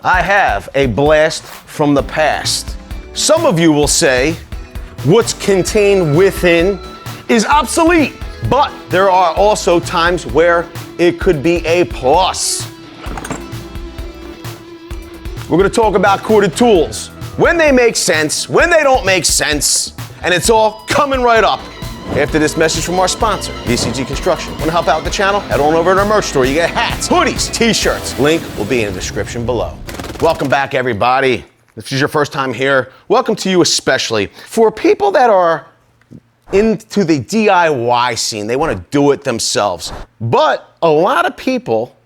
I have a blast from the past. Some of you will say what's contained within is obsolete, but there are also times where it could be a plus. We're gonna talk about corded tools, when they make sense, when they don't make sense, and it's all coming right up after this message from our sponsor, VCG Construction. Want to help out the channel? Head on over to our merch store. You get hats, hoodies, t-shirts. Link will be in the description below. Welcome back, everybody. If this is your first time here, welcome to you especially. For people that are into the DIY scene, they want to do it themselves. But a lot of people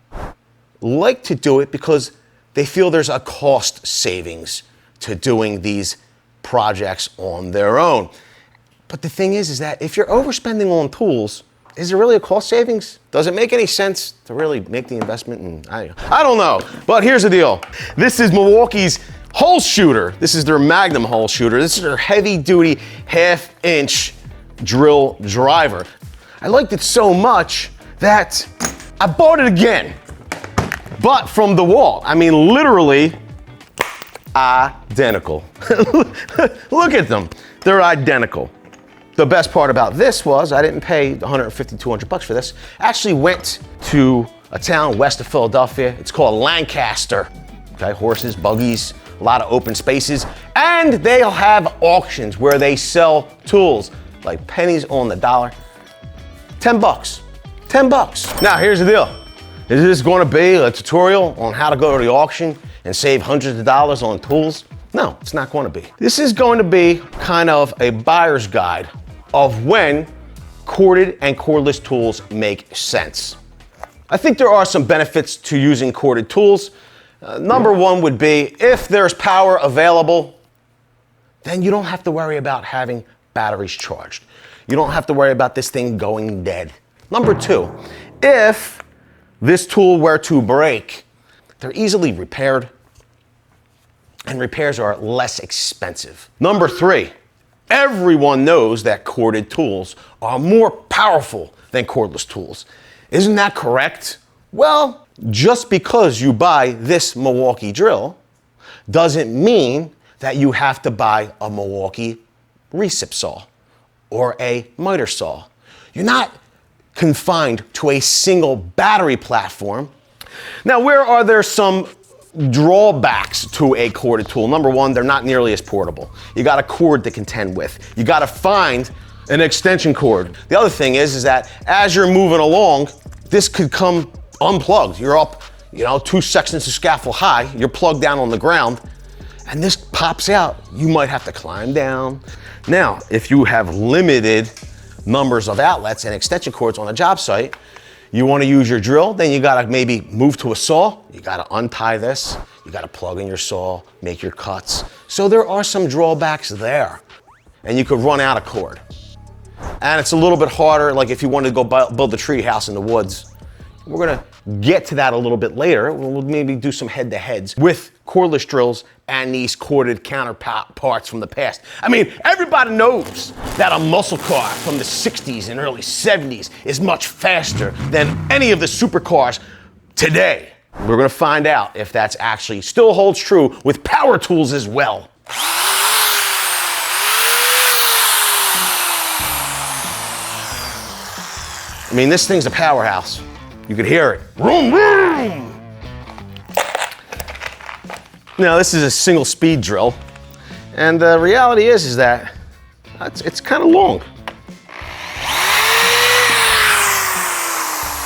like to do it because they feel there's a cost savings to doing these projects on their own. But the thing is that if you're overspending on tools, is there really a cost savings? Does it make any sense to really make the investment? And I don't know, but here's the deal. This is Milwaukee's hole shooter. This is their Magnum hole shooter. This is their heavy duty 1/2-inch drill driver. I liked it so much that I bought it again, but from the wall. I mean, literally identical. Look at them, they're identical. The best part about this was I didn't pay $150, $200 for this. I actually went to a town west of Philadelphia. It's called Lancaster. Okay, horses, buggies, a lot of open spaces. And they'll have auctions where they sell tools, like pennies on the dollar. $10, $10. Now here's the deal. Is this gonna be a tutorial on how to go to the auction and save hundreds of dollars on tools? No, it's not going to be. This is going to be kind of a buyer's guide of when corded and cordless tools make sense. I think there are some benefits to using corded tools. Number one would be if there's power available, then you don't have to worry about having batteries charged. You don't have to worry about this thing going dead. Number two, if this tool were to break, they're easily repaired, and repairs are less expensive. Number three, everyone knows that corded tools are more powerful than cordless tools. Isn't that correct? Well, just because you buy this Milwaukee drill doesn't mean that you have to buy a Milwaukee recip saw or a miter saw. You're not confined to a single battery platform. Now, where are there some drawbacks to a corded tool? Number one, they're not nearly as portable. You got a cord to contend with. You got to find an extension cord. The other thing is that as you're moving along, this could come unplugged. You're up, 2 sections of scaffold high, you're plugged down on the ground, and this pops out. You might have to climb down. Now, if you have limited numbers of outlets and extension cords on a job site, you want to use your drill, then you got to maybe move to a saw. You got to untie this. You got to plug in your saw, make your cuts. So there are some drawbacks there. And you could run out of cord. And it's a little bit harder, like if you wanted to go build a tree house in the woods. We're going to get to that a little bit later. We'll maybe do some head-to-heads with cordless drills and these corded counterparts from the past. I mean, everybody knows that a muscle car from the 60s and early 70s is much faster than any of the supercars today. We're gonna find out if that's actually still holds true with power tools as well. I mean, this thing's a powerhouse. You could hear it. Vroom, vroom. Now, this is a single speed drill, and the reality is that it's kind of long.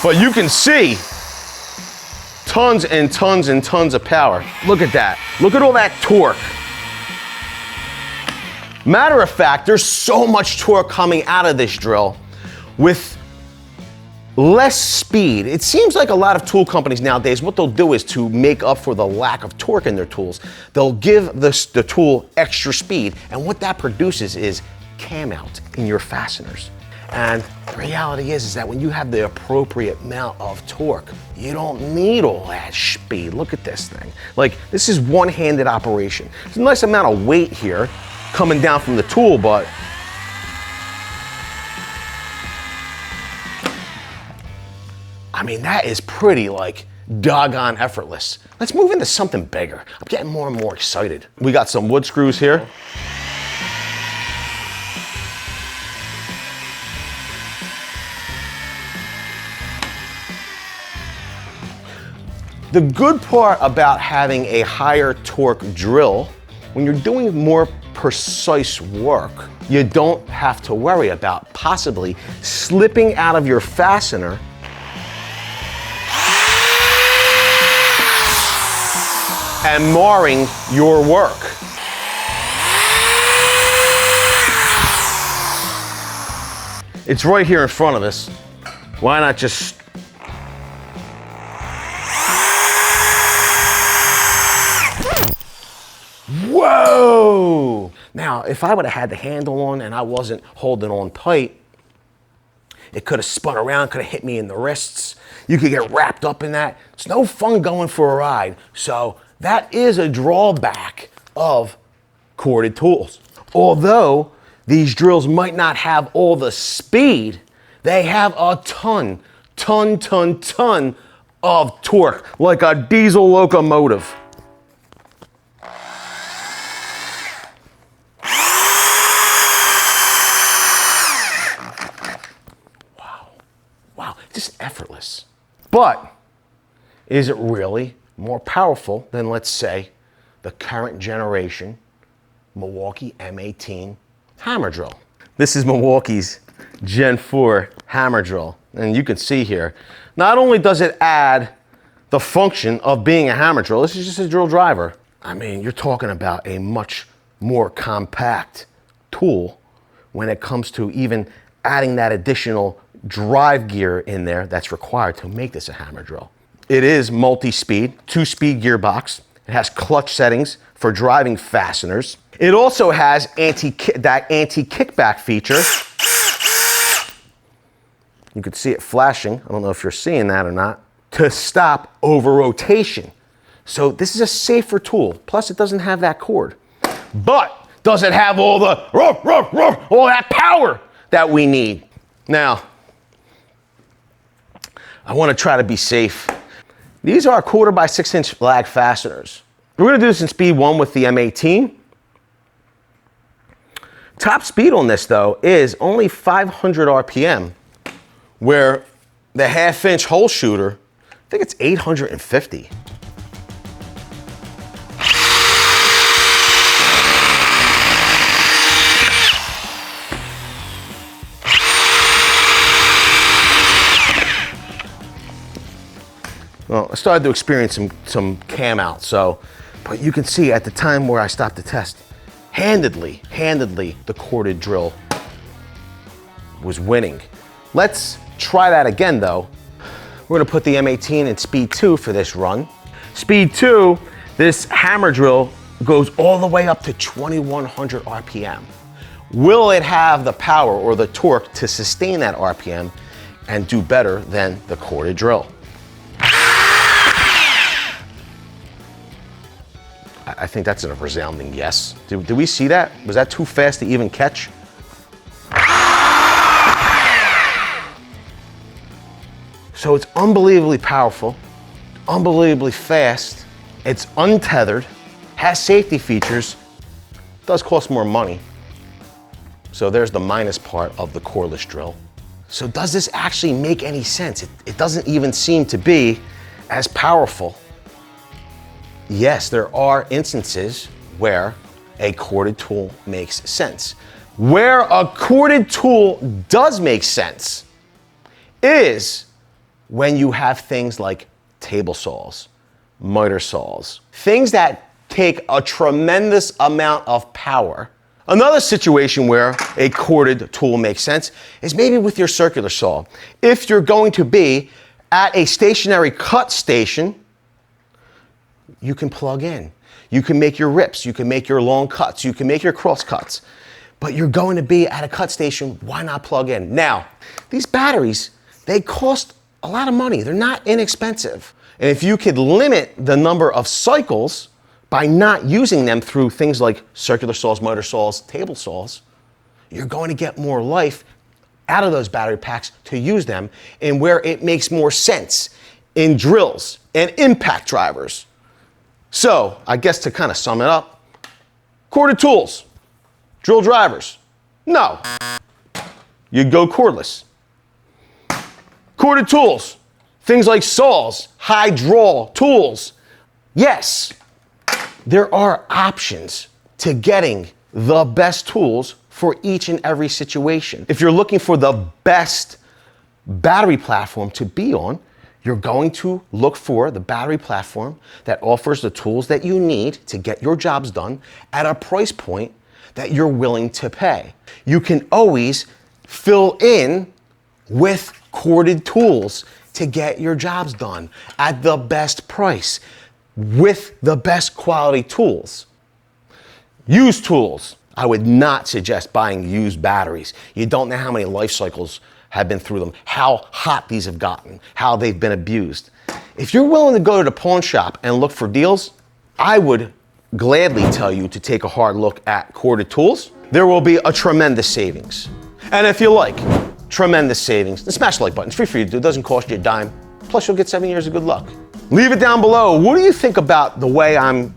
But you can see tons and tons and tons of power. Look at that. Look at all that torque. Matter of fact, there's so much torque coming out of this drill with less speed. It seems like a lot of tool companies nowadays, what they'll do is to make up for the lack of torque in their tools, they'll give the tool extra speed, and what that produces is cam out in your fasteners. And the reality is that when you have the appropriate amount of torque, you don't need all that speed. Look at this thing. Like, this is one-handed operation. There's a nice amount of weight here coming down from the tool, but I mean, that is pretty, like, doggone effortless. Let's move into something bigger. I'm getting more and more excited. We got some wood screws here. The good part about having a higher torque drill, when you're doing more precise work, you don't have to worry about possibly slipping out of your fastener and marring your work. It's right here in front of us. Why not just whoa! Now, if I would have had the handle on and I wasn't holding on tight, it could have spun around, could have hit me in the wrists. You could get wrapped up in that. It's no fun going for a ride. So that is a drawback of corded tools. Although these drills might not have all the speed, they have a ton of torque, like a diesel locomotive. Wow, just effortless. But is it really more powerful than, let's say, the current generation Milwaukee M18 hammer drill? This is Milwaukee's Gen 4 hammer drill. And you can see here, not only does it add the function of being a hammer drill, this is just a drill driver. I mean, you're talking about a much more compact tool when it comes to even adding that additional drive gear in there that's required to make this a hammer drill. It is multi-speed, 2-speed gearbox. It has clutch settings for driving fasteners. It also has that anti-kickback feature. You can see it flashing. I don't know if you're seeing that or not. To stop over rotation. So this is a safer tool. Plus it doesn't have that cord. But does it have all the all that power that we need? Now, I want to try to be safe. These are 1/4 by 6-inch lag fasteners. We're going to do this in speed 1 with the M18. Top speed on this, though, is only 500 RPM, where the 1/2-inch hole shooter, I think it's 850. Well, I started to experience some cam out, but you can see at the time where I stopped the test, handedly, the corded drill was winning. Let's try that again though. We're gonna put the M18 in speed 2 for this run. Speed 2, this hammer drill goes all the way up to 2100 RPM. Will it have the power or the torque to sustain that RPM and do better than the corded drill? I think that's a resounding yes. Did we see that? Was that too fast to even catch? So it's unbelievably powerful, unbelievably fast, it's untethered, has safety features, does cost more money. So there's the minus part of the cordless drill. So does this actually make any sense? It doesn't even seem to be as powerful. Yes, there are instances where a corded tool makes sense. Where a corded tool does make sense is when you have things like table saws, miter saws, things that take a tremendous amount of power. Another situation where a corded tool makes sense is maybe with your circular saw. If you're going to be at a stationary cut station, you can plug in. You can make your rips, you can make your long cuts, you can make your cross cuts. But you're going to be at a cut station, why not plug in? Now, these batteries, they cost a lot of money. They're not inexpensive. And if you could limit the number of cycles by not using them through things like circular saws, miter saws, table saws, you're going to get more life out of those battery packs to use them in where it makes more sense. In drills, and impact drivers. So I guess to kind of sum it up, corded tools, drill drivers, no. You'd go cordless. Corded tools, things like saws, high draw tools. Yes, there are options to getting the best tools for each and every situation. If you're looking for the best battery platform to be on, you're going to look for the battery platform that offers the tools that you need to get your jobs done at a price point that you're willing to pay. You can always fill in with corded tools to get your jobs done at the best price with the best quality tools. Used tools. I would not suggest buying used batteries. You don't know how many life cycles have been through them, how hot these have gotten, how they've been abused. If you're willing to go to the pawn shop and look for deals, I would gladly tell you to take a hard look at corded tools. There will be a tremendous savings. And if you like tremendous savings, then smash the like button. It's free for you to do. It doesn't cost you a dime. Plus you'll get 7 years of good luck. Leave it down below. What do you think about the way I'm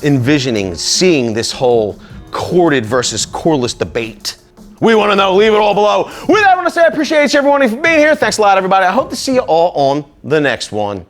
envisioning, seeing this whole corded versus cordless debate? We want to know. Leave it all below. With that, I want to say I appreciate everyone for being here. Thanks a lot, everybody. I hope to see you all on the next one.